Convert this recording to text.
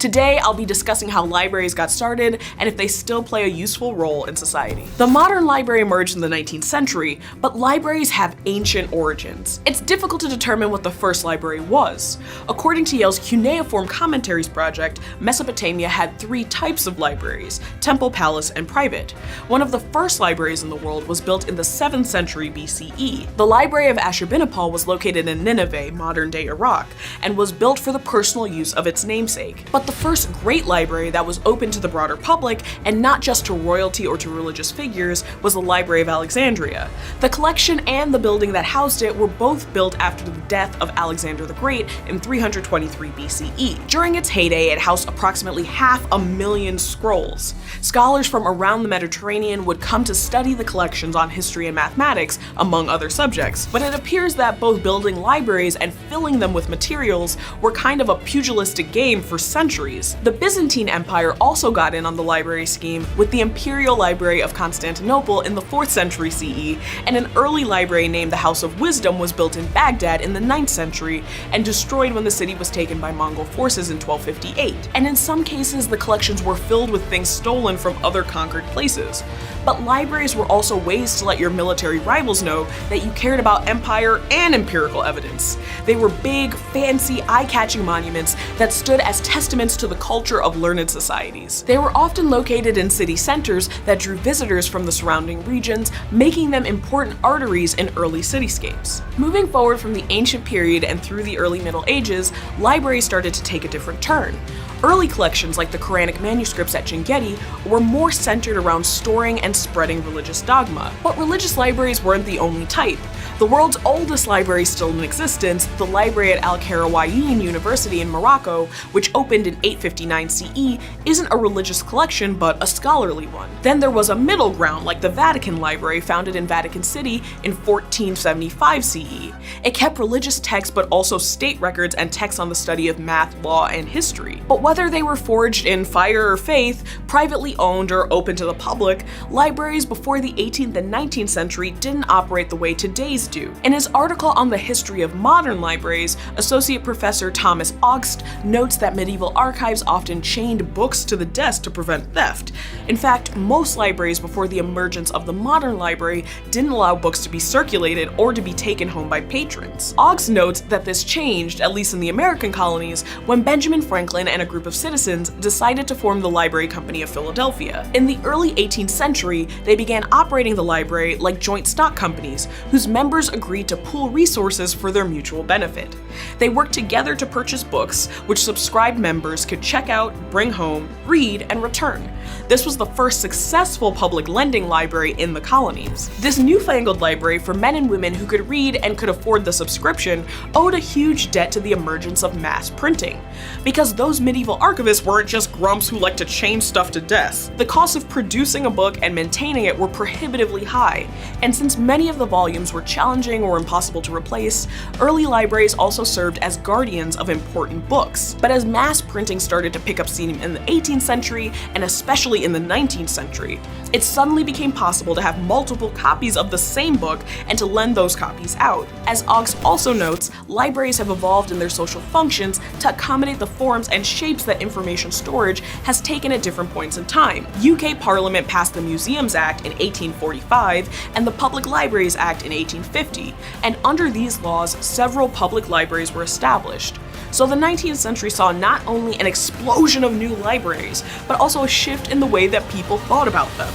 Today, I'll be discussing how libraries got started and if they still play a useful role in society. The modern library emerged in the 19th century, but libraries have ancient origins. It's difficult to determine what the first library was. According to Yale's Cuneiform Commentaries project, Mesopotamia had three types of libraries: temple, palace, and private. One of the first libraries in the world was built in the 7th century BCE. The Library of Ashurbanipal was located in Nineveh, modern-day Iraq, and was built for the personal use of its namesake. But the first great library that was open to the broader public, and not just to royalty or to religious figures, was the Library of Alexandria. The collection and the building that housed it were both built after the death of Alexander the Great in 323 BCE. During its heyday, it housed approximately 500,000 scrolls. Scholars from around the Mediterranean would come to study the collections on history and mathematics, among other subjects. But it appears that both building libraries and filling them with materials were kind of a pugilistic game for centuries. The Byzantine Empire also got in on the library scheme with the Imperial Library of Constantinople in the 4th century CE, and an early library named the House of Wisdom was built in Baghdad in the 9th century and destroyed when the city was taken by Mongol forces in 1258. And in some cases, the collections were filled with things stolen from other conquered places. But libraries were also ways to let your military rivals know that you cared about empire and empirical evidence. They were big, fancy, eye-catching monuments that stood as testaments to the culture of learned societies. They were often located in city centers that drew visitors from the surrounding regions, making them important arteries in early cityscapes. Moving forward from the ancient period and through the early Middle Ages, libraries started to take a different turn. Early collections like the Quranic manuscripts at Chinguetti were more centered around storing and spreading religious dogma. But religious libraries weren't the only type. The world's oldest library still in existence, the library at Al-Qarawiyyin University in Morocco, which opened in 859 CE, isn't a religious collection but a scholarly one. Then there was a middle ground like the Vatican Library, founded in Vatican City in 1475 CE. It kept religious texts but also state records and texts on the study of math, law, and history. But whether they were forged in fire or faith, privately owned or open to the public, libraries before the 18th and 19th century didn't operate the way today's do. In his article on the history of modern libraries, Associate Professor Thomas Augst notes that medieval archives often chained books to the desk to prevent theft. In fact, most libraries before the emergence of the modern library didn't allow books to be circulated or to be taken home by patrons. Augst notes that this changed, at least in the American colonies, when Benjamin Franklin and a group of citizens decided to form the Library Company of Philadelphia. In the early 18th century, they began operating the library like joint stock companies, whose members agreed to pool resources for their mutual benefit. They worked together to purchase books, which subscribed members could check out, bring home, read, and return. This was the first successful public lending library in the colonies. This newfangled library for men and women who could read and could afford the subscription owed a huge debt to the emergence of mass printing. Because those medieval archivists weren't just grumps who liked to chain stuff to death. The costs of producing a book and maintaining it were prohibitively high, and since many of the volumes were challenging or impossible to replace, early libraries also served as guardians of important books. But as mass printing started to pick up steam in the 18th century, and especially in the 19th century, it suddenly became possible to have multiple copies of the same book and to lend those copies out. As Augst also notes, libraries have evolved in their social functions to accommodate the forms and shapes that information storage has taken at different points in time. UK Parliament passed the Museums Act in 1845 and the Public Libraries Act in 1850, and under these laws, several public libraries were established. So the 19th century saw not only an explosion of new libraries, but also a shift in the way that people thought about them.